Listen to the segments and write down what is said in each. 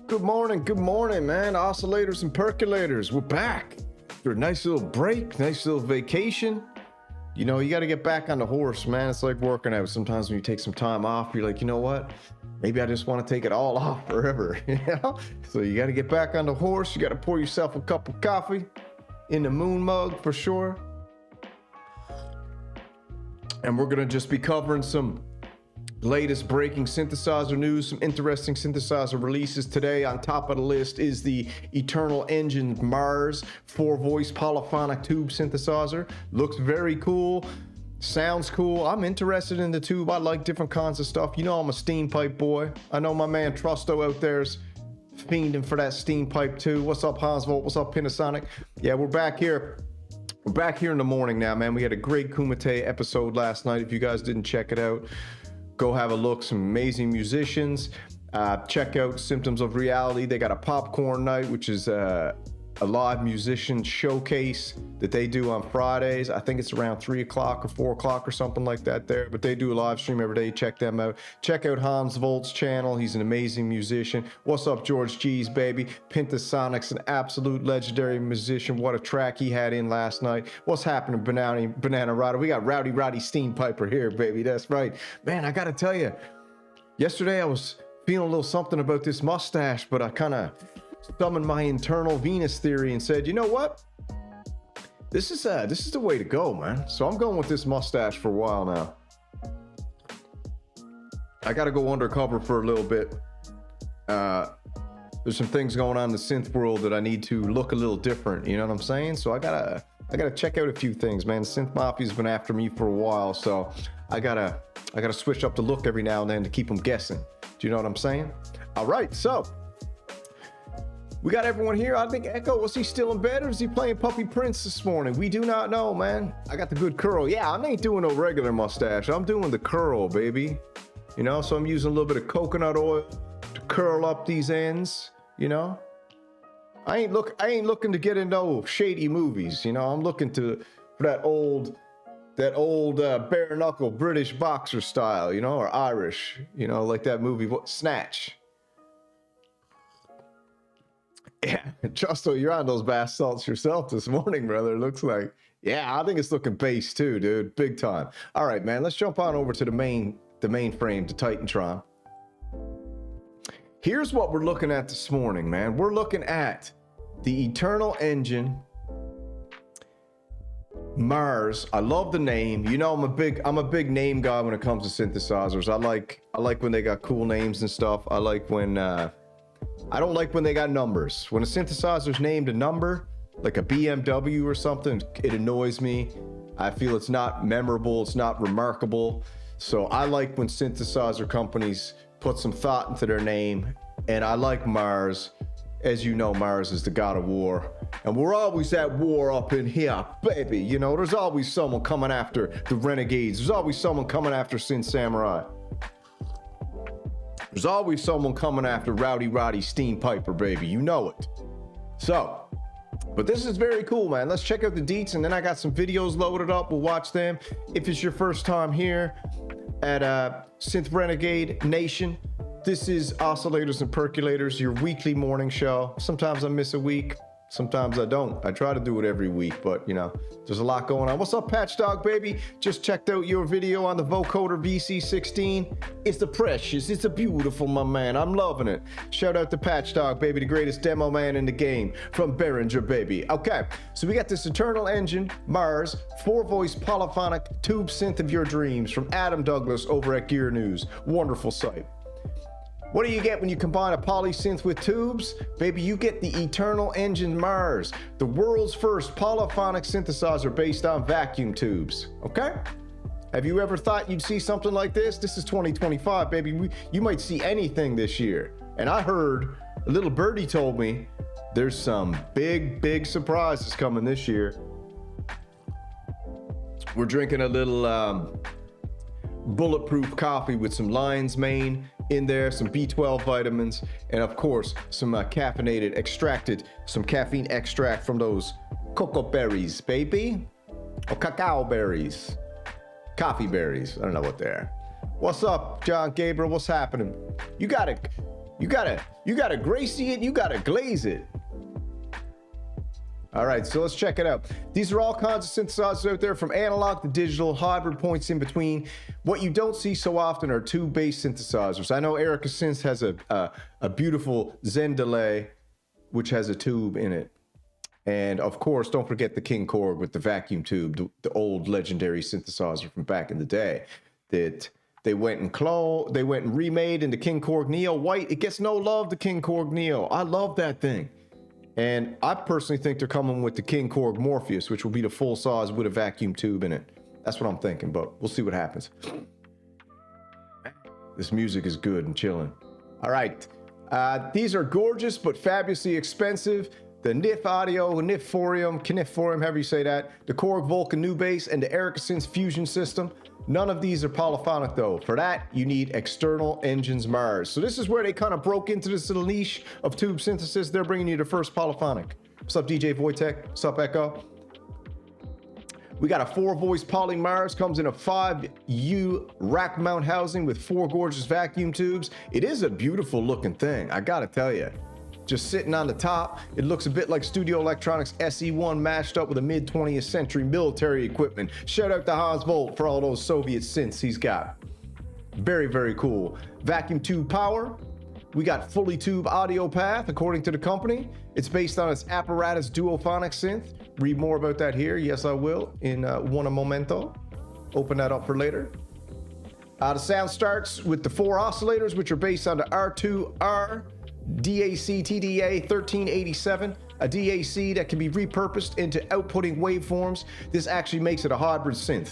Good morning, man. Oscillators and percolators, we're back. After a nice little break, nice little vacation. You know, you got to get back on the horse, man. It's like working out. Sometimes when you take some time off, you're like, you know what? Maybe I just want to take it all off forever, you know? So you got to get back on the horse. You got to pour yourself a cup of coffee in the moon mug for sure. And we're going to just be covering some latest breaking synthesizer news, some interesting synthesizer releases today. On top of the list is the Eternal Engine Mars 4-voice polyphonic tube synthesizer. Looks very cool, sounds cool. I'm interested in the tube. I like different kinds of stuff. You know, I'm a steam pipe boy. I know my man Trusto out there's fiending for that steam pipe too. What's up, Hansvolt? What's up, Panasonic? Yeah, we're back here. We're back here in the morning now, man. We had a great Kumite episode last night. If you guys didn't check it out, go have a look. Some amazing musicians. Check out Symptoms of Reality. They got a popcorn night, which is a live musician showcase that they do on Fridays. I think it's around 3 o'clock or 4 o'clock or something like that there, but they do a live stream every day. Check them out. Check out Hans Volt's channel. He's an amazing musician. What's up, George G's, baby? Pentasonic's an absolute legendary musician. What a track he had in last night. What's happening, Banana Rider? We got Rowdy Roddy Steam Piper here, baby. That's right. Man, I gotta tell you, yesterday I was feeling a little something about this mustache, but I kind of summoned my internal Venus theory and said, you know what? This is the way to go, man. So I'm going with this mustache for a while now. I got to go undercover for a little bit. There's some things going on in the synth world that I need to look a little different. You know what I'm saying? So I gotta check out a few things, man. The Synth Mafia's been after me for a while, so I gotta switch up the look every now and then to keep them guessing. Do you know what I'm saying? All right, so we got everyone here. I think Echo, was he still in bed or is he playing Puppy Prince this morning? We do not know, man. I got the good curl. Yeah, I ain't doing no regular mustache. I'm doing the curl, baby. You know, so I'm using a little bit of coconut oil to curl up these ends, you know? I ain't looking to get into no shady movies, you know? I'm looking for that old bare knuckle British boxer style, you know, or Irish, you know, like that movie, Snatch. Yeah, Trusto, you're on those bath salts yourself this morning, brother. Looks like, yeah, I think it's looking bass too, dude. Big time. All right, man, let's jump on over to the mainframe, to Titantron. Here's what we're looking at this morning, man. We're looking at the Eternal Engine Mars. I love the name. You know, I'm a big name guy when it comes to synthesizers. I like when they got cool names and stuff. I like when I don't like when they got numbers. When a synthesizer's named a number, like a BMW or something, it annoys me. I feel it's not memorable, it's not remarkable. So I like when synthesizer companies put some thought into their name, and I like Mars. As you know, Mars is the god of war, and we're always at war up in here, baby. You know, there's always someone coming after the renegades. There's always someone coming after Synth Samurai. There's always someone coming after Rowdy Roddy Steam Piper, baby. You know it. So, but this is very cool, man. Let's check out the deets, and then I got some videos loaded up. We'll watch them. If it's your first time here at Synth Renegade Nation, this is Oscillators and Percolators, your weekly morning show. Sometimes I miss a week. Sometimes I don't. I try to do it every week, but you know, there's a lot going on. What's up, Patch Dog, baby? Just checked out your video on the vocoder VC16. It's the precious, it's a beautiful, my man. I'm loving it. Shout out to Patch Dog, baby, the greatest demo man in the game from Behringer, baby. Okay, so we got this Eternal Engine Mars 4-voice polyphonic tube synth of your dreams from Adam Douglas over at Gear News. Wonderful site. What do you get when you combine a poly synth with tubes? Baby, you get the Eternal Engine Mars, the world's first polyphonic synthesizer based on vacuum tubes, okay? Have you ever thought you'd see something like this? This is 2025, baby. You might see anything this year. And I heard, a little birdie told me, there's some big surprises coming this year. We're drinking a little bulletproof coffee with some lion's mane in there, some B12 vitamins, and of course some some caffeine extract from those cocoa berries, baby, or cacao berries, coffee berries. I don't know what they are. What's up, John Gabriel? What's happening? You got it. You gotta Gracie it, you gotta glaze it. All right, so let's check it out. These are all kinds of synthesizers out there, from analog to digital, hybrid, points in between. What you don't see so often are tube-based synthesizers. I know Erica Synth has a beautiful Zen delay, which has a tube in it. And of course, don't forget the King Korg with the vacuum tube, the old legendary synthesizer from back in the day that they went and remade into King Korg Neo White. It gets no love, the King Korg Neo. I love that thing. And I personally think they're coming with the King Korg Morpheus, which will be the full size with a vacuum tube in it. That's what I'm thinking, but we'll see what happens. This music is good and chilling. All right. These are gorgeous, but fabulously expensive. The NIF Audio, Kiniforium, however you say that, the Korg Vulcan New Bass, and the Erica Synth Fusion System. None of these are polyphonic though. For that, you need external engines Mars. So this is where they kind of broke into this little niche of tube synthesis. They're bringing you the first polyphonic. What's up, DJ Wojtek? What's up, Echo? We got a 4-voice Poly Mars, comes in a 5U rack mount housing with 4 gorgeous vacuum tubes. It is a beautiful looking thing, I gotta tell you. Just sitting on the top, it looks a bit like Studio Electronics SE1 mashed up with a mid-20th century military equipment. Shout out to Hans Volt for all those Soviet synths he's got. Very, very cool. Vacuum tube power. We got fully tube audio path, according to the company. It's based on its apparatus duophonic synth. Read more about that here. Yes, I will, in one momento. Open that up for later. The sound starts with the 4 oscillators, which are based on the R2R DAC TDA 1387, a DAC that can be repurposed into outputting waveforms. This actually makes it a hybrid synth,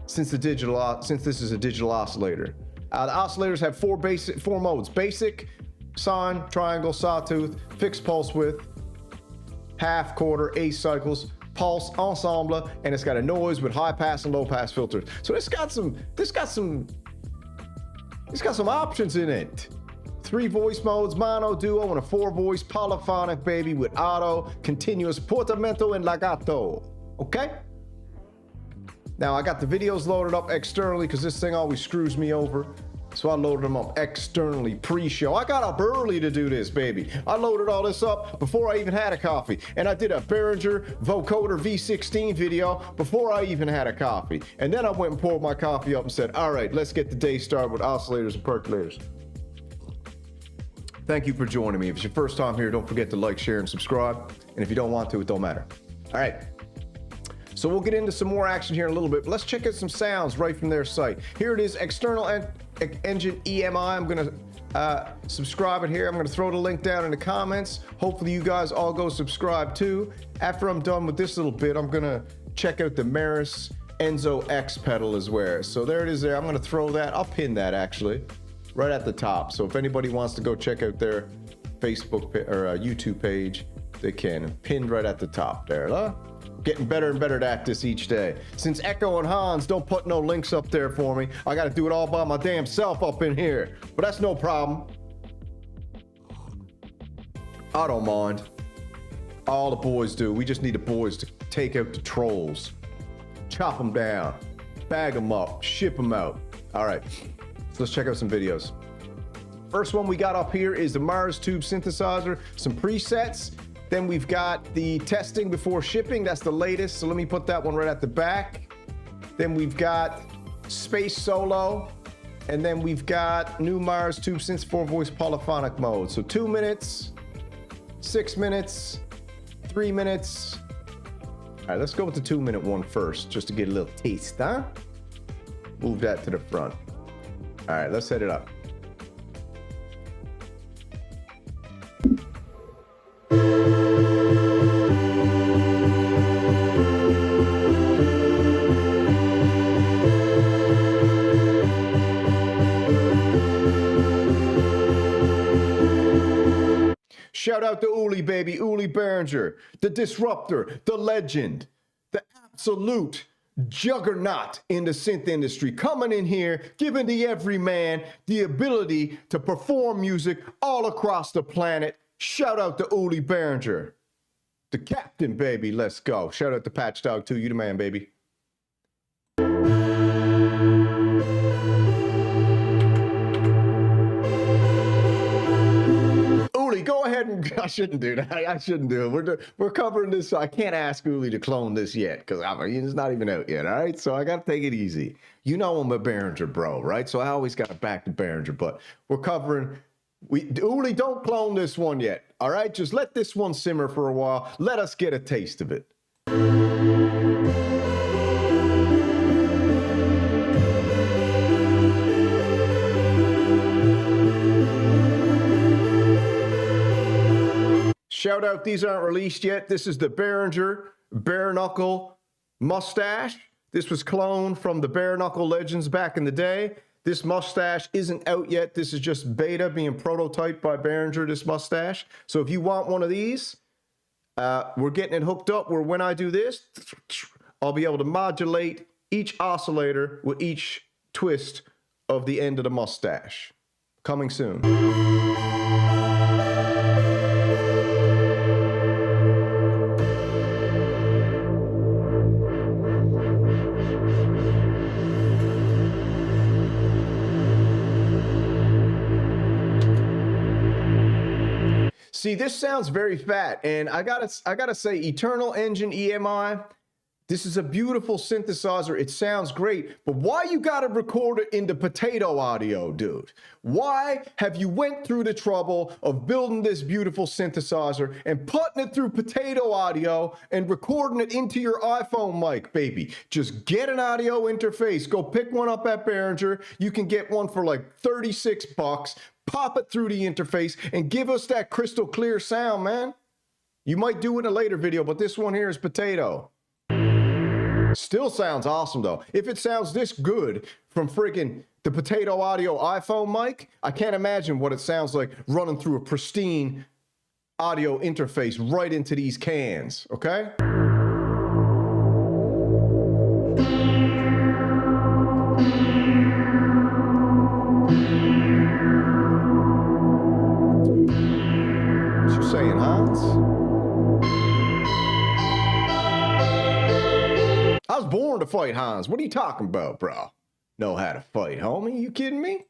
since this is a digital oscillator. The oscillators have 4 modes: basic, sine, triangle, sawtooth, fixed pulse width, half, quarter, 8 cycles, pulse, ensemble, and it's got a noise with high pass and low pass filters. So it's got some options in it. 3 voice modes, mono, duo, and a 4-voice polyphonic, baby, with auto, continuous, portamento, and legato. Okay? Now, I got the videos loaded up externally because this thing always screws me over. So I loaded them up externally pre-show. I got up early to do this, baby. I loaded all this up before I even had a coffee. And I did a Behringer Vocoder V16 video before I even had a coffee. And then I went and poured my coffee up and said, all right, let's get the day started with oscillators and percolators. Thank you for joining me. If it's your first time here, don't forget to like, share, and subscribe. And if you don't want to, it don't matter. All right. So we'll get into some more action here in a little bit. But let's check out some sounds right from their site. Here it is, external engine EMI. I'm going to subscribe it here. I'm going to throw the link down in the comments. Hopefully you guys all go subscribe too. After I'm done with this little bit, I'm going to check out the Maris Enzo X pedal as well. So there it is there. I'm going to throw that. I'll pin that actually right at the top. So if anybody wants to go check out their Facebook or YouTube page, they can. Pinned right at the top there. Huh? Getting better and better at this each day. Since Echo and Hans don't put no links up there for me, I got to do it all by my damn self up in here. But that's no problem. I don't mind. All the boys do. We just need the boys to take out the trolls. Chop them down. Bag them up. Ship them out. All right. So let's check out some videos. First one we got up here is the Mars Tube synthesizer, some presets. Then we've got the testing before shipping. That's the latest. So let me put that one right at the back. Then we've got Space Solo. And then we've got new Mars Tube Synth 4-voice polyphonic mode. So 2 minutes, 6 minutes, 3 minutes. All right, let's go with the 2-minute one first, just to get a little taste, huh? Move that to the front. All right, let's set it up. Shout out to Uli, baby, Uli Behringer, the disruptor, the legend, the absolute juggernaut in the synth industry, coming in here, giving the everyman the ability to perform music all across the planet. Shout out to Uli Behringer, the captain, baby. Let's go. Shout out to Patch Dog too. You the man, baby. I shouldn't do that. I shouldn't do it. We're covering this, so I can't ask Uli to clone this yet because it's not even out yet. All right, so I got to take it easy. You know I'm a Behringer bro, right? So I always got to back the Behringer, but we're covering. Uli, don't clone this one yet. All right, just let this one simmer for a while. Let us get a taste of it. Shout out, these aren't released yet. This is the Behringer Bare Knuckle Mustache. This was cloned from the Bare Knuckle Legends back in the day. This mustache isn't out yet. This is just beta being prototyped by Behringer, this mustache. So if you want one of these, we're getting it hooked up where when I do this, I'll be able to modulate each oscillator with each twist of the end of the mustache. Coming soon. See, this sounds very fat, and I gotta say, Eternal Engine EMI, this is a beautiful synthesizer. It sounds great, but why you gotta record it into potato audio, dude? Why have you went through the trouble of building this beautiful synthesizer and putting it through potato audio and recording it into your iPhone mic, baby? Just get an audio interface. Go pick one up at Behringer. You can get one for like 36 bucks. Pop it through the interface and give us that crystal clear sound, man. You might do it in a later video, but this one here is potato. Still sounds awesome though. If it sounds this good from friggin' the potato audio iPhone mic, I can't imagine what it sounds like running through a pristine audio interface right into these cans, okay? Saying, Hans? I was born to fight, Hans. What are you talking about, bro? Know how to fight, homie? You kidding me?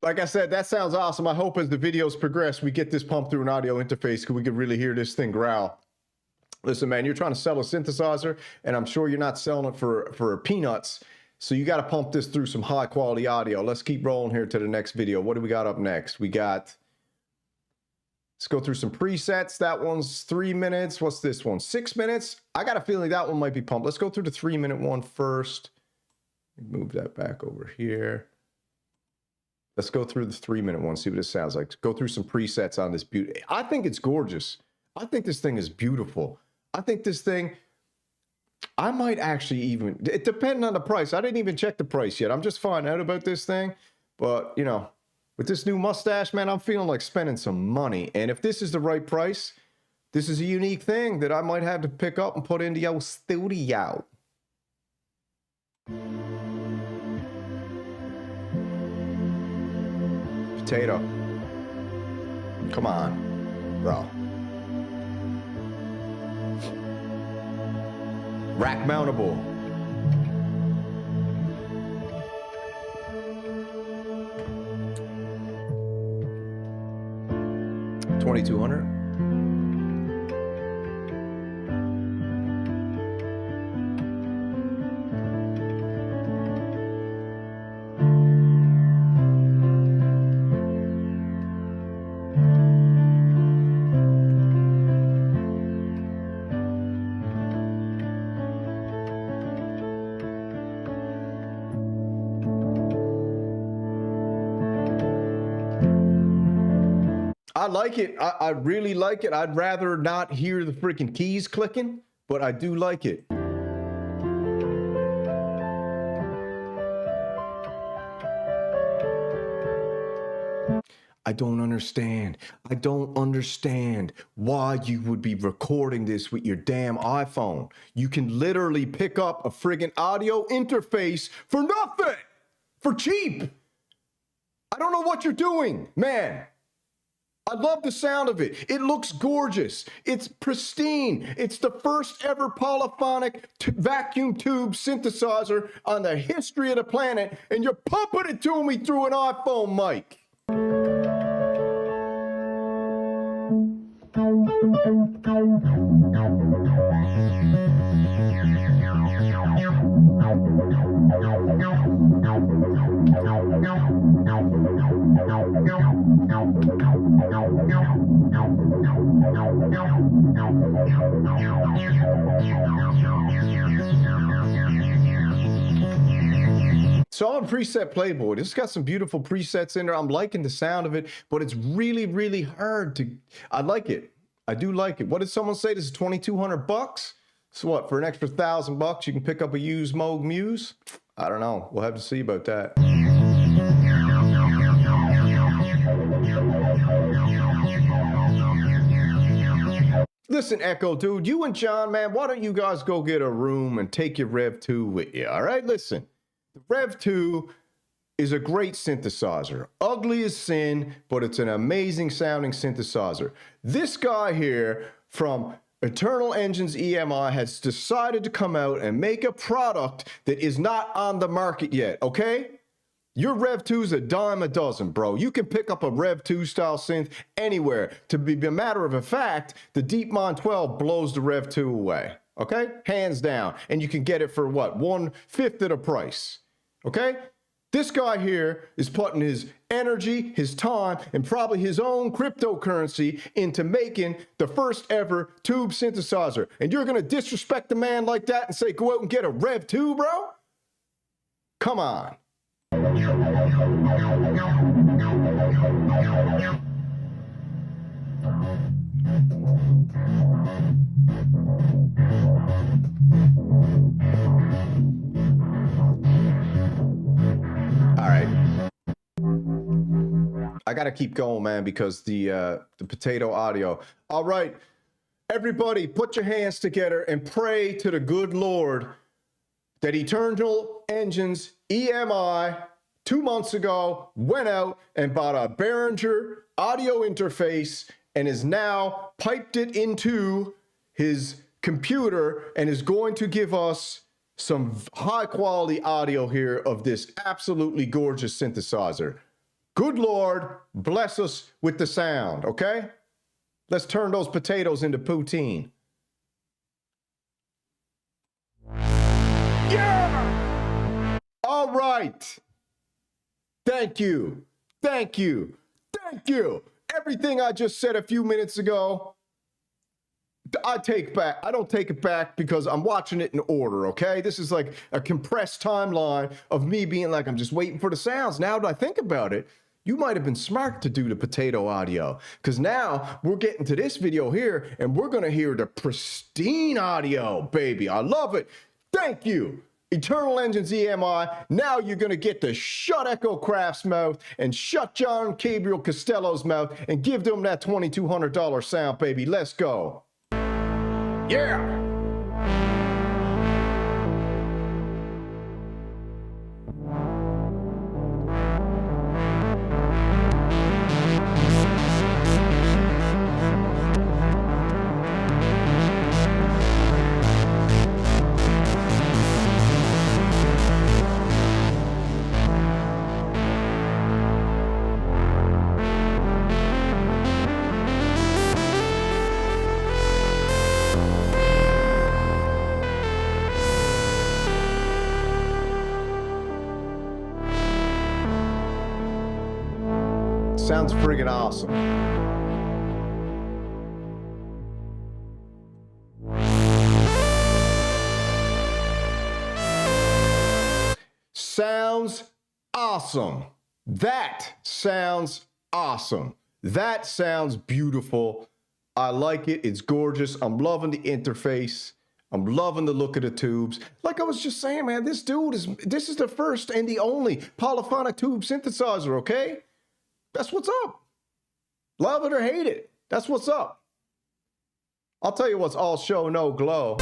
Like I said, that sounds awesome. I hope as the videos progress, we get this pumped through an audio interface because we could really hear this thing growl. Listen, man, you're trying to sell a synthesizer, and I'm sure you're not selling it for peanuts. So you got to pump this through some high quality audio. Let's keep rolling here to the next video. What do we got up next? We got, let's go through some presets. That one's 3 minutes. What's this one? 6 minutes. I got a feeling that one might be pumped. Let's go through the 3 minute one first. Move that back over here. Let's go through the 3 minute one, see what it sounds like. Go through some presets on this beauty. I think it's gorgeous. I think this thing is beautiful. I think this thing, I might actually even, it depends on the price. I didn't even check the price yet. I'm just finding out about this thing. But, you know, with this new mustache, man, I'm feeling like spending some money. And if this is the right price, this is a unique thing that I might have to pick up and put into your studio. Potato. Come on, bro. Rack mountable. $2,200. I like it. I really like it. I'd rather not hear the freaking keys clicking, but I do like it. I don't understand. I don't understand why you would be recording this with your damn iPhone. You can literally pick up a friggin' audio interface for nothing, for cheap. I don't know what you're doing, man. I love the sound of it. It looks gorgeous. It's pristine. It's the first ever polyphonic vacuum tube synthesizer on the history of the planet, and you're pumping it to me through an iPhone mic. So on preset Playboy, it's got some beautiful presets in there. I'm liking the sound of it, but it's really, really hard to, I like it. I do like it. What did someone say? This is $2,200? So what, for an extra $1,000 you can pick up a used Moog Muse? I don't know. We'll have to see about that. Listen, Echo, dude, you and John, man, why don't you guys go get a room and take your Rev 2 with you, all right? Listen, the Rev 2 is a great synthesizer. Ugly as sin, but it's an amazing sounding synthesizer. This guy here from Eternal Engines EMI has decided to come out and make a product that is not on the market yet, okay? Your Rev 2 is a dime a dozen, bro. You can pick up a Rev 2 style synth anywhere. To be a matter of a fact, the Deepmon 12 blows the Rev 2 away, okay? Hands down. And you can get it for what? 1/5 of the price, okay? This guy here is putting his energy, his time, and probably his own cryptocurrency into making the first ever tube synthesizer. And you're gonna disrespect a man like that and say, go out and get a Rev 2, bro? Come on. All right. I gotta keep going, man, because the potato audio. All right, everybody, put your hands together and pray to the good Lord that Eternal Engines EMI 2 months ago went out and bought a Behringer audio interface and is now piped it into his computer and is going to give us some high quality audio here of this absolutely gorgeous synthesizer. Good Lord, bless us with the sound, okay? Let's turn those potatoes into poutine. Yeah! All right. Thank you. Thank you. Thank you. Everything I just said a few minutes ago, I take back. I don't take it back because I'm watching it in order, okay? This is like a compressed timeline of me being like, I'm just waiting for the sounds. Now that I think about it, you might have been smart to do the potato audio, because now we're getting to this video here and we're going to hear the pristine audio, baby. I love it. Thank you. Eternal Engines EMI, now you're going to get to shut Echo Craft's mouth and shut John Gabriel Costello's mouth and give them that $2,200 sound, baby. Let's go. Yeah. Sounds friggin' awesome. Sounds awesome. That sounds awesome. That sounds beautiful. I like it. It's gorgeous. I'm loving the interface. I'm loving the look of the tubes. Like I was just saying, man, this is the first and the only polyphonic tube synthesizer, okay? That's what's up. Love it or hate it. That's what's up. I'll tell you what's all show, no glow.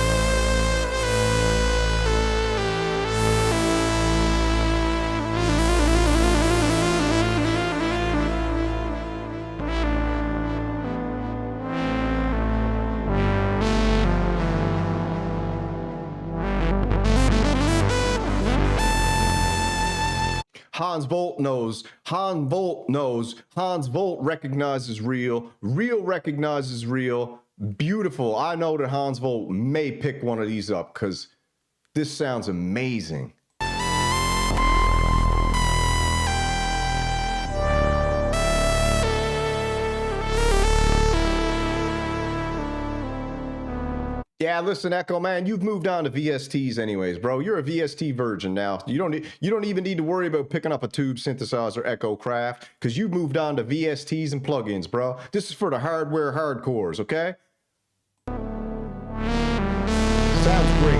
Hans Volt knows. Hans Volt knows. Hans Volt recognizes real. Real recognizes real. Beautiful. I know that Hans Volt may pick one of these up because this sounds amazing. Yeah, listen, Echo, man, you've moved on to VSTs anyways, bro. You're a VST virgin now. You don't even need to worry about picking up a tube synthesizer, Echo Craft, because you've moved on to VSTs and plugins, bro. This is for the hardware hardcores, okay? Sounds great.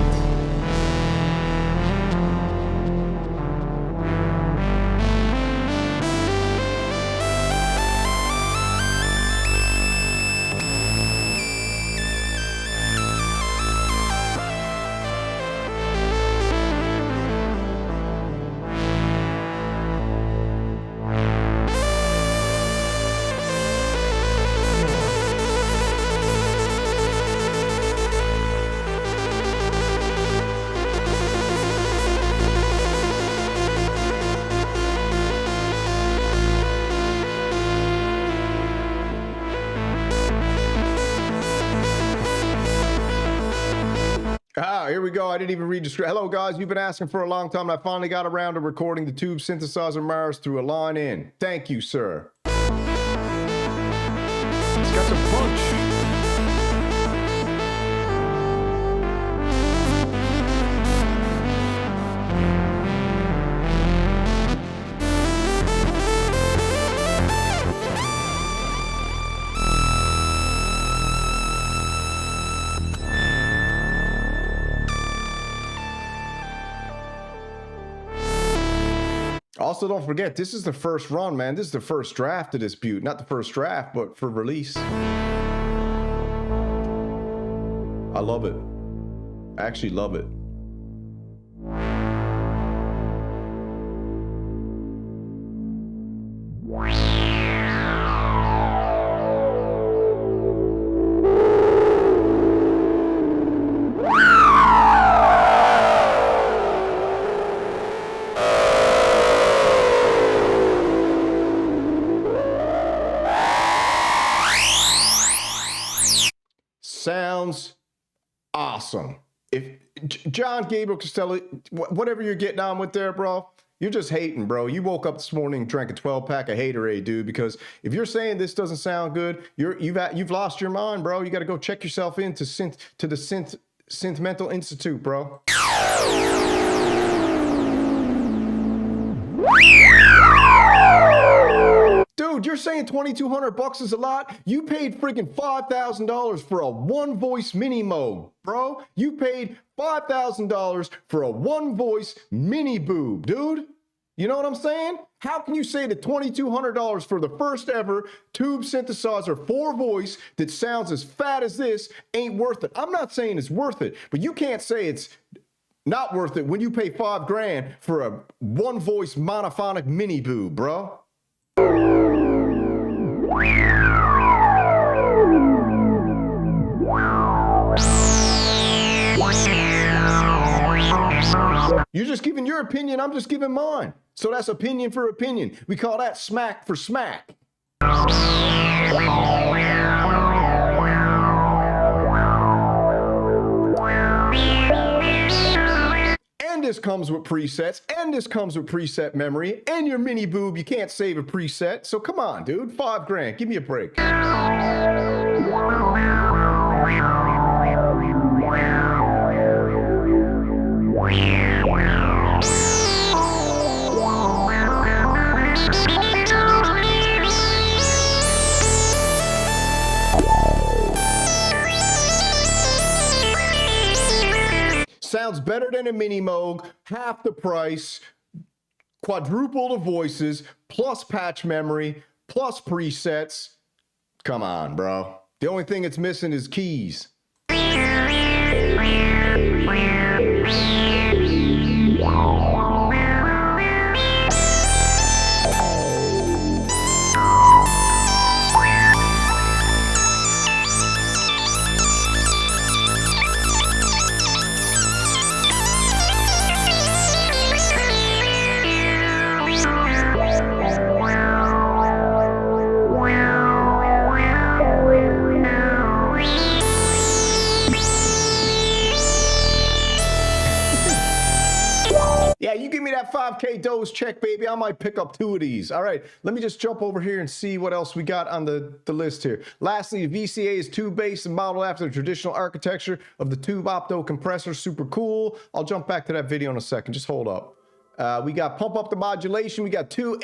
Here we go. I didn't even read the script. Hello, guys. You've been asking for a long time, and I finally got around to recording the tube synthesizer Mars through a line in. Thank you, sir. It's got some punch. Also, don't forget, this is the first run, man. This is the first draft of this beaut. Not the first draft, but for release. I love it. I actually love it. Sounds awesome. If John Gabriel Costello, whatever you're getting on with there, bro, you're just hating, bro. You woke up this morning and drank a 12-pack of Haterade, dude, because if you're saying this doesn't sound good, you've lost your mind, bro. You got to go check yourself into the Synth Mental Institute, bro. Dude, you're saying $2,200 is a lot? You paid freaking $5,000 for a one-voice mini Moog, bro. You paid $5,000 for a one-voice mini boob, dude. You know what I'm saying? How can you say that $2,200 for the first ever tube synthesizer 4-voice that sounds as fat as this ain't worth it? I'm not saying it's worth it, but you can't say it's not worth it when you pay $5,000 for a one-voice monophonic mini boob, bro. You're just giving your opinion, I'm just giving mine. So that's opinion for opinion. We call that smack for smack. And this comes with presets, and this comes with preset memory, and your mini boob, you can't save a preset. So come on, dude, $5,000, give me a break. Sounds better than a mini Moog, half the price, quadruple the voices, plus patch memory, plus presets. Come on, bro. The only thing it's missing is keys. Yeah, you give me that 5K Doge check, baby. I might pick up 2 of these. All right, let me just jump over here and see what else we got on the list here. Lastly, the VCA is tube-based and modeled after the traditional architecture of the tube opto compressor. Super cool. I'll jump back to that video in a second. Just hold up. We got pump up the modulation. We got 2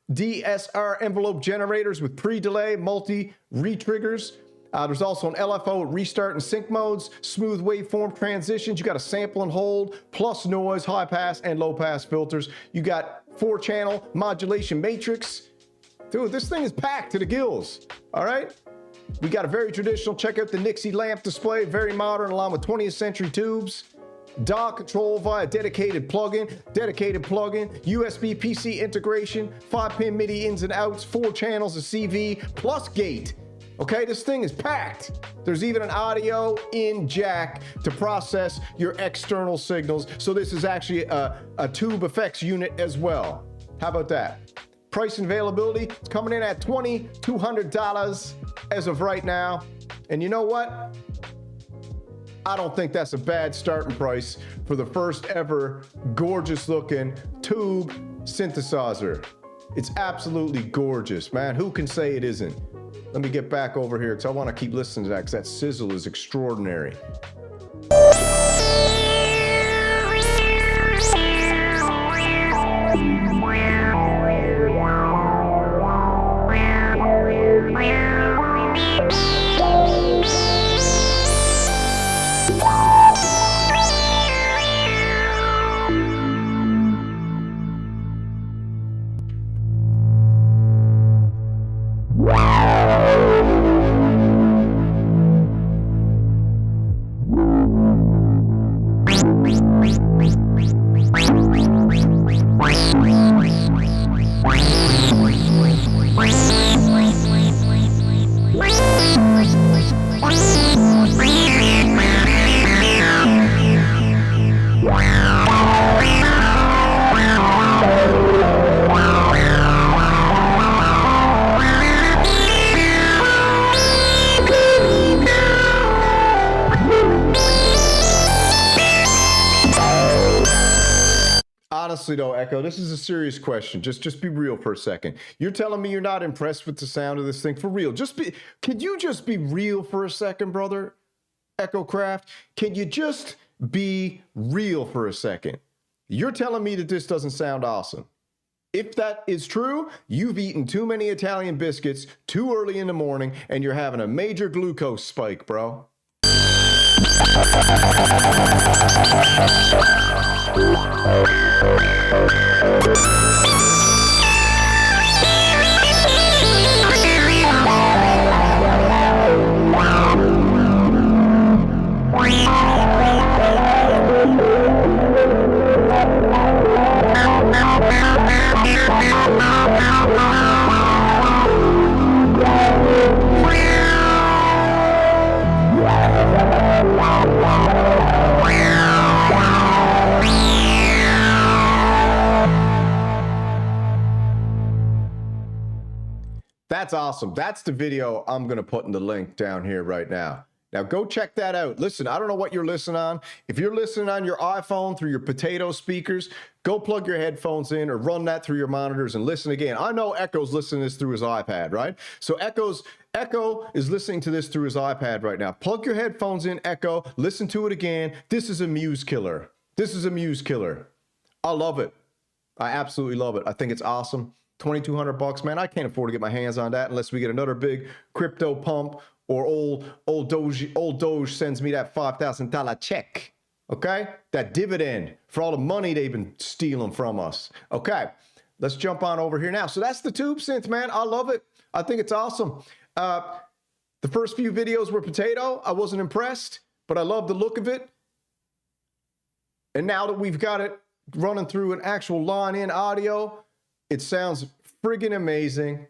HADSR envelope generators with pre-delay, multi-retriggers. There's also an LFO restart and sync modes, smooth waveform transitions. You got a sample and hold, plus noise, high pass and low pass filters. You got 4-channel modulation matrix. Dude, this thing is packed to the gills. All right. We got a very traditional, check out the Nixie lamp display, very modern, along with 20th century tubes. DAW control via dedicated plugin, USB PC integration, 5-pin MIDI ins and outs, 4 channels of CV, plus gate. Okay, this thing is packed. There's even an audio in jack to process your external signals. So this is actually a tube effects unit as well. How about that? Price and availability, it's coming in at $2,200 as of right now. And you know what? I don't think that's a bad starting price for the first ever gorgeous looking tube synthesizer. It's absolutely gorgeous, man. Who can say it isn't? Let me get back over here because I want to keep listening to that because that sizzle is extraordinary. Honestly though, Echo, this is a serious question. Just be real for a second. You're telling me you're not impressed with the sound of this thing? For real. Could you just be real for a second, brother? Echo Craft, can you just be real for a second? You're telling me that this doesn't sound awesome. If that is true, you've eaten too many Italian biscuits too early in the morning and you're having a major glucose spike, bro. That's awesome. That's the video I'm going to put in the link down here right now. Now go check that out. Listen, I don't know what you're listening on. If you're listening on your iPhone through your potato speakers, go plug your headphones in or run that through your monitors and listen again. I know Echo's listening to this through his iPad, right? So Echo is listening to this through his iPad right now. Plug your headphones in, Echo. Listen to it again. This is a muse killer. This is a muse killer. I love it. I absolutely love it. I think it's awesome. $2,200 man. I can't afford to get my hands on that unless we get another big crypto pump or old Doge sends me that $5,000 check. Okay, that dividend for all the money they've been stealing from us. Okay, let's jump on over here now. So that's the tube synth, man. I love it. I think it's awesome. The first few videos were potato. I wasn't impressed, but I love the look of it. And now that we've got it running through an actual line-in audio, it sounds friggin' amazing.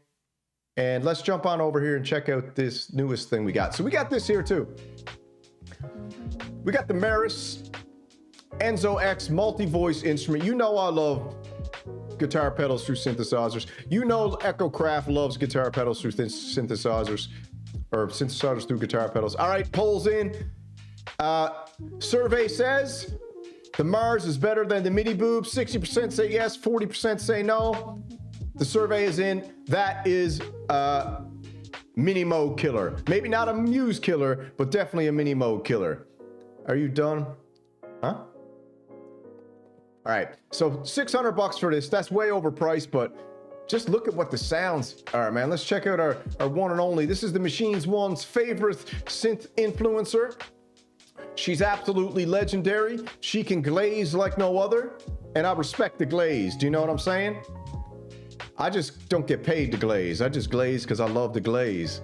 And let's jump on over here and check out this newest thing we got. So we got this here too. We got the Meris Enzo X multi-voice instrument. You know I love guitar pedals through synthesizers. You know Echo Craft loves guitar pedals through synthesizers, or synthesizers through guitar pedals. All right, polls in. Survey says the Mars is better than the MIDI Boob. 60% say yes, 40% say no. The survey is in. That is mini mode killer. Maybe not a Muse killer, but definitely a mini mode killer. Are you done? Huh? All right, so $600 for this. That's way overpriced, but just look at what the sounds are, man. Let's check out our one and only. This is the Machines One's favorite synth influencer. She's absolutely legendary. She can glaze like no other, and I respect the glaze. Do you know what I'm saying? I just don't get paid to glaze. I just glaze because I love to glaze.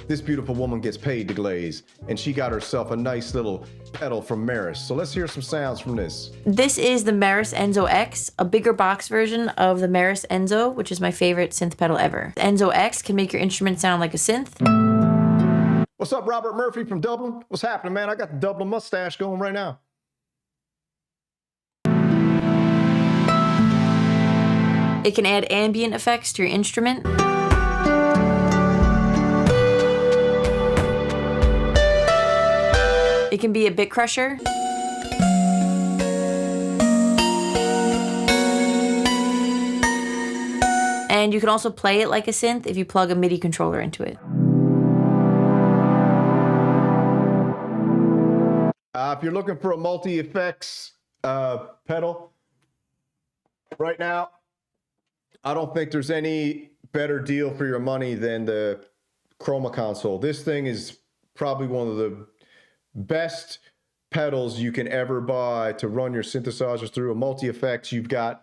This beautiful woman gets paid to glaze, and she got herself a nice little pedal from Meris. So let's hear some sounds from this. This is the Meris Enzo X, a bigger box version of the Meris Enzo, which is my favorite synth pedal ever. Enzo X can make your instrument sound like a synth. What's up, Robert Murphy from Dublin? What's happening, man? I got the Dublin mustache going right now. It can add ambient effects to your instrument. It can be a bit crusher. And you can also play it like a synth if you plug a MIDI controller into it. If you're looking for a multi-effects pedal, right now, I don't think there's any better deal for your money than the Chroma console. This thing is probably one of the best pedals you can ever buy to run your synthesizers through. A multi-effects, you got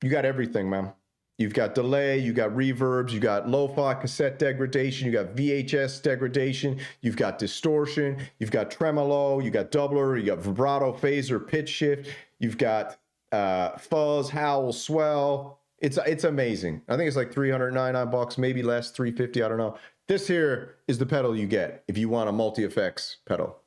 everything, man. You've got delay, you got reverbs, you got lo-fi cassette degradation, you got VHS degradation, you've got distortion, you've got tremolo, you got doubler, you got vibrato, phaser, pitch shift, you've got fuzz, howl, swell. It's amazing. I think it's like $399, maybe less, $350, I don't know. This here is the pedal you get if you want a multi-effects pedal.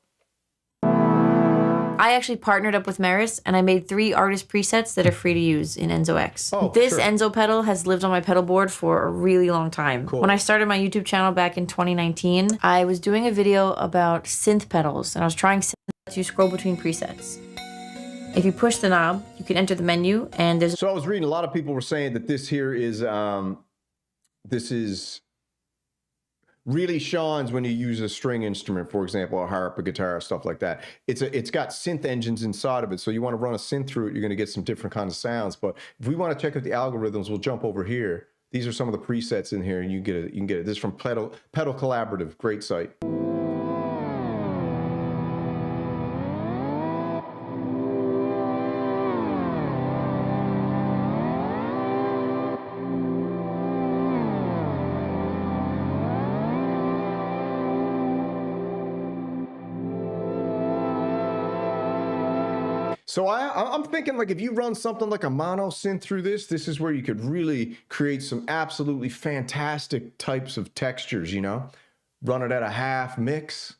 I actually partnered up with Meris, and I made 3 artist presets that are free to use in Enzo X. Oh, this sure. Enzo pedal has lived on my pedal board for a really long time. Cool. When I started my YouTube channel back in 2019, I was doing a video about synth pedals, and I was trying synths to scroll between presets. If you push the knob, you can enter the menu, and there's... So I was reading, a lot of people were saying that this here is, really shines when you use a string instrument, for example, a harp, a guitar, stuff like that. It's got synth engines inside of it, so you want to run a synth through it, you're going to get some different kinds of sounds. But if we want to check out the algorithms, we'll jump over here. These are some of the presets in here, and you can get it. This is from Pedal Collaborative, great site. So I'm thinking, like, if you run something like a mono synth through this is where you could really create some absolutely fantastic types of textures, you know? Run it at a half mix,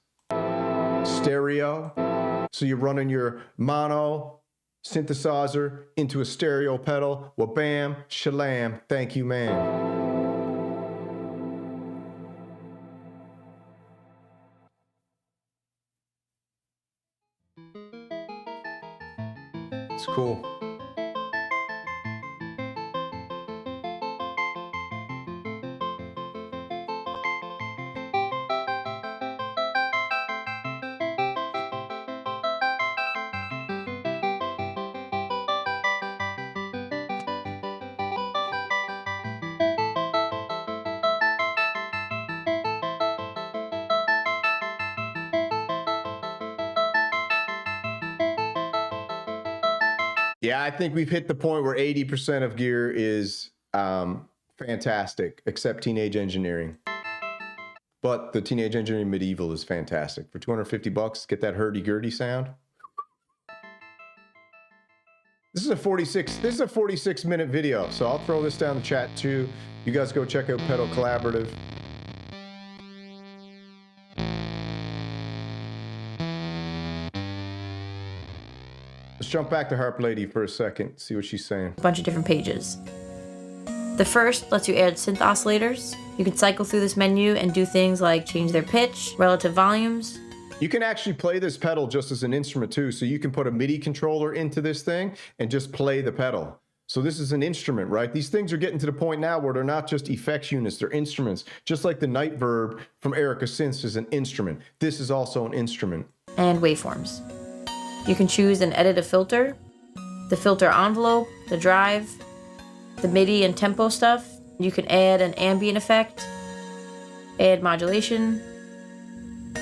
stereo. So you're running your mono synthesizer into a stereo pedal. Well, bam, shalam, thank you, man. It's cool. Yeah, I think we've hit the point where 80% of gear is fantastic, except Teenage Engineering. But the Teenage Engineering Medieval is fantastic. For 250 bucks, get that hurdy-gurdy sound. This is a 46-minute video, so I'll throw this down the chat too. You guys go check out Pedal Collaborative. Let's jump back to Harp Lady for a second, see what she's saying. A bunch of different pages. The first lets you add synth oscillators. You can cycle through this menu and do things like change their pitch, relative volumes. You can actually play this pedal just as an instrument too, so you can put a MIDI controller into this thing and just play the pedal. So this is an instrument, right? These things are getting to the point now where they're not just effects units, they're instruments. Just like the Night Verb from Erica Synths is an instrument. This is also an instrument. And waveforms. You can choose and edit a filter, the filter envelope, the drive, the MIDI and tempo stuff. You can add an ambient effect, add modulation,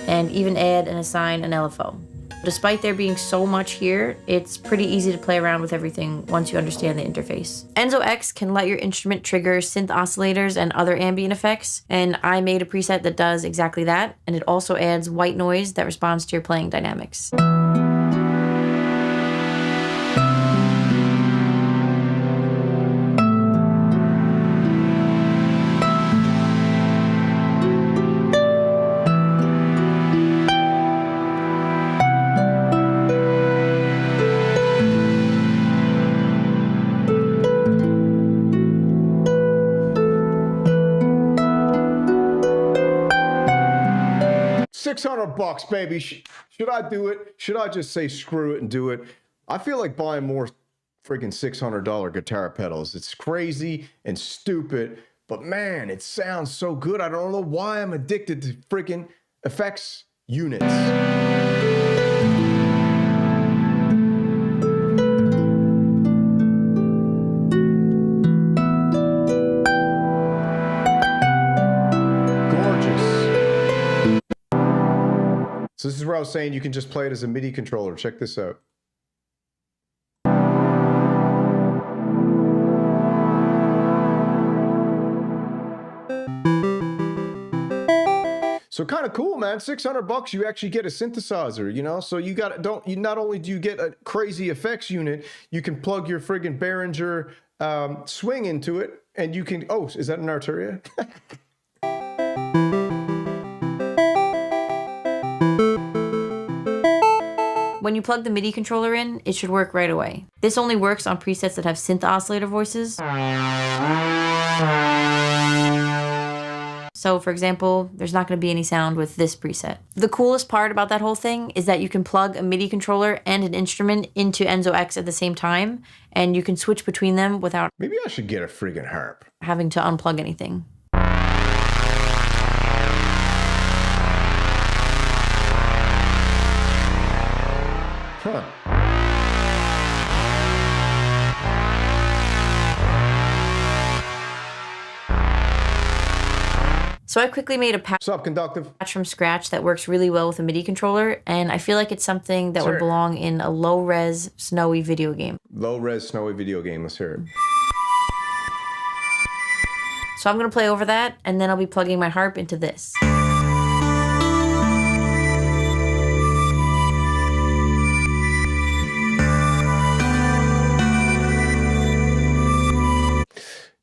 and even add and assign an LFO. Despite there being so much here, it's pretty easy to play around with everything once you understand the interface. Enzo X can let your instrument trigger synth oscillators and other ambient effects, and I made a preset that does exactly that, and it also adds white noise that responds to your playing dynamics. $600, baby. Should I do it? Should I just say screw it and do it? I feel like buying more freaking $600 guitar pedals. It's crazy and stupid, but man, it sounds so good. I don't know why I'm addicted to freaking effects units. So this is where I was saying you can just play it as a MIDI controller. Check this out. So kind of cool, man. $600, you actually get a synthesizer, you know? So you got not only do you get a crazy effects unit, you can plug your friggin' Behringer swing into it, and you can, oh, is that an Arturia? When you plug the MIDI controller in, it should work right away. This only works on presets that have synth oscillator voices. So for example, there's not going to be any sound with this preset. The coolest part about that whole thing is that you can plug a MIDI controller and an instrument into Enzo X at the same time, and you can switch between them without Maybe I should get a friggin' harp. having to unplug anything. Huh. So I quickly made a patch What's up, Conductive? from scratch that works really well with a MIDI controller, and I feel like it's something that would belong in a low-res, snowy video game. Low-res, snowy video game. Let's hear it. So I'm going to play over that, and then I'll be plugging my harp into this.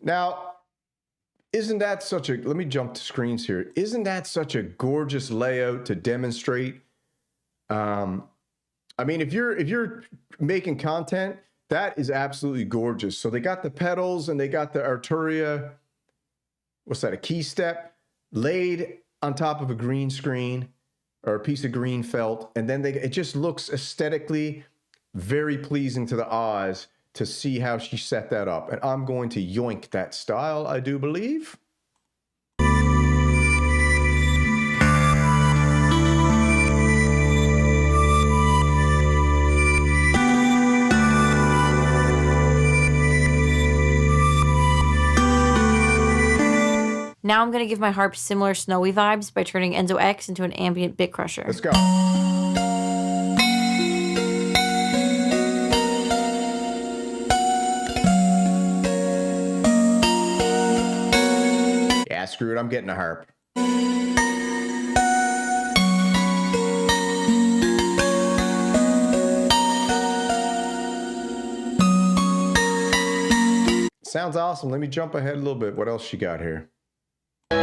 Now, isn't that such a, let me jump to screens here. Isn't that such a gorgeous layout to demonstrate? I mean, if you're making content, that is absolutely gorgeous. So they got the pedals and they got the Arturia, what's that, a key step, laid on top of a green screen or a piece of green felt. And then it just looks aesthetically very pleasing to the eyes to see how she set that up. And I'm going to yoink that style, I do believe. Now I'm going to give my harp similar snowy vibes by turning Enzo X into an ambient bit crusher. Let's go. Yeah, screw it, I'm getting a harp. Sounds awesome. Let me jump ahead a little bit. What else you got here? Ooh,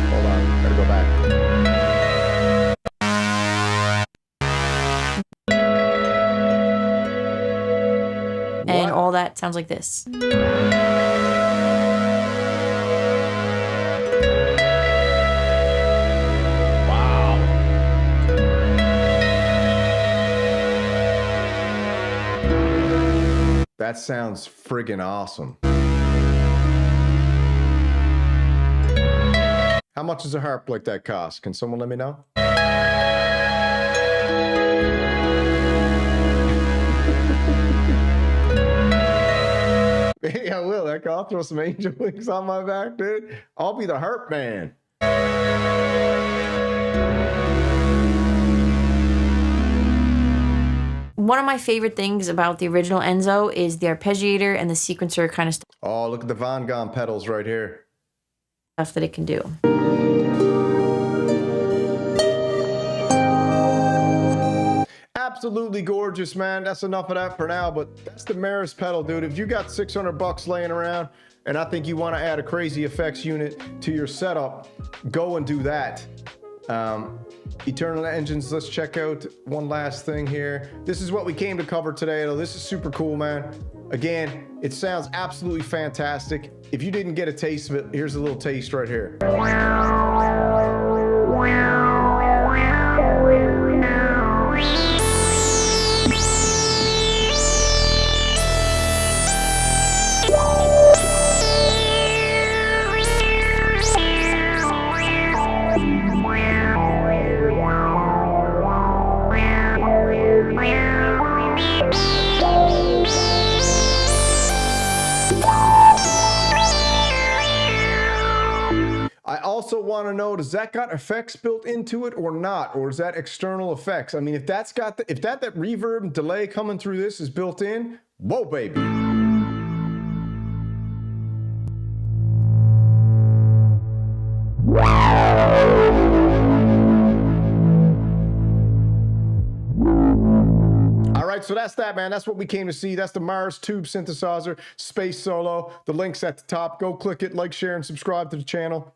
hold on, gotta go back. And all that sounds like this. That sounds friggin' awesome. How much does a harp like that cost? Can someone let me know? Hey, I will. I'll throw some angel wings on my back, dude. I'll be the harp man. One of my favorite things about the original Enzo is the arpeggiator and the sequencer kind of Oh, look at the Van Gogh pedals right here. stuff that it can do. Absolutely gorgeous, man. That's enough of that for now, but that's the Maris pedal, dude. If you got $600 laying around and I think you want to add a crazy effects unit to your setup, go and do that. Eternal Engines, let's check out one last thing here. This is what we came to cover today, though. This is super cool, man. Again, it sounds absolutely fantastic. If you didn't get a taste of it, here's a little taste right here. I also want to know, does that got effects built into it or not? Or is that external effects? I mean, if that's got the, if that reverb and delay coming through this is built in, whoa, baby. All right, so that's that, man. That's what we came to see. That's the Mars Tube synthesizer, Space Solo. The link's at the top. Go click it, like, share, and subscribe to the channel.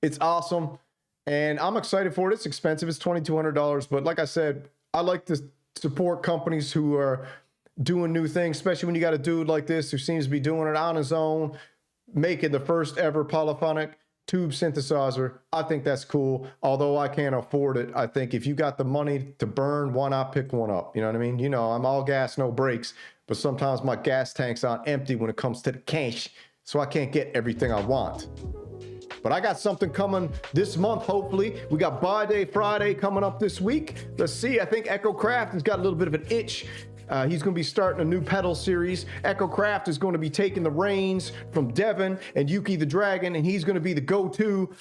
It's awesome, and I'm excited for it. It's expensive. It's $2,200, but like I said, I like to support companies who are doing new things, especially when you got a dude like this who seems to be doing it on his own, making the first ever polyphonic tube synthesizer. I think that's cool, although I can't afford it. I think if you got the money to burn, why not pick one up? You know what I mean? You know, I'm all gas, no brakes, but sometimes my gas tank's on empty when it comes to the cash, so I can't get everything I want. But I got something coming this month, hopefully. We got Buy Day Friday coming up this week. Let's see, I think Echo Craft has got a little bit of an itch. He's going to be starting a new pedal series. Echo Craft is going to be taking the reins from Devin and Yuki the Dragon, and he's going to be the go-to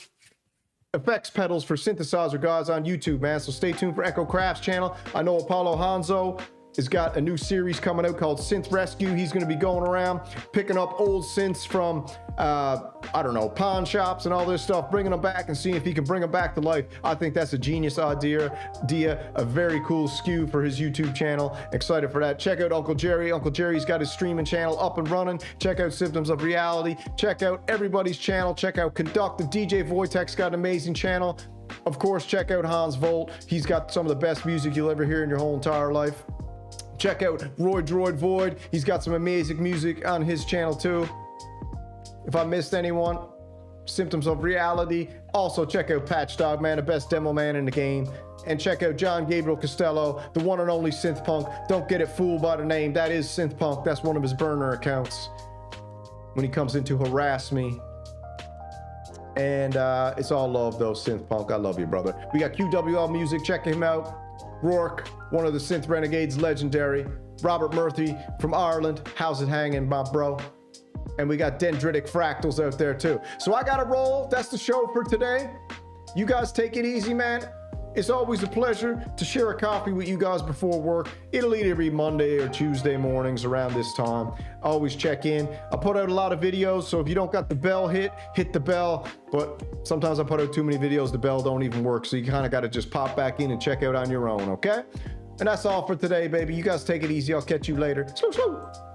effects pedals for synthesizer guys on YouTube, man. So stay tuned for Echo Craft's channel. I know Apollo Hanzo has got a new series coming out called Synth Rescue. He's going to be going around picking up old synths from I don't know, pawn shops and all this stuff, bringing them back and seeing if he can bring them back to life. I think that's a genius idea, a very cool skew for his YouTube channel. Excited for that. Check out Uncle Jerry. Uncle Jerry's got his streaming channel up and running. Check out Symptoms of Reality. Check out everybody's channel. Check out Conduct. The DJ Voitek's got an amazing channel. Of course, check out Hans Volt. He's got some of the best music you'll ever hear in your whole entire life. Check out Roy Droid Void. He's got some amazing music on his channel too. If I missed anyone, Symptoms of Reality. Also check out Patchdog, man, the best demo man in the game. And check out John Gabriel Costello, the one and only Synth Punk. Don't get it fooled by the name. That is Synth Punk. That's one of his burner accounts when he comes in to harass me. And it's all love though, Synth Punk. I love you, brother. We got QWL Music. Check him out. Rourke, one of the Synth Renegades, legendary. Robert Murphy from Ireland. How's it hanging, my bro? And we got Dendritic Fractals out there too. So I gotta roll. That's the show for today. You guys take it easy, man. It's always a pleasure to share a coffee with you guys before work. It'll eat every Monday or Tuesday mornings around this time. Always check in. I put out a lot of videos, so if you don't got the bell hit the bell. But sometimes I put out too many videos, the bell don't even work. So you kind of got to just pop back in and check out on your own, okay? And that's all for today, baby. You guys take it easy. I'll catch you later. Swoo, swoo.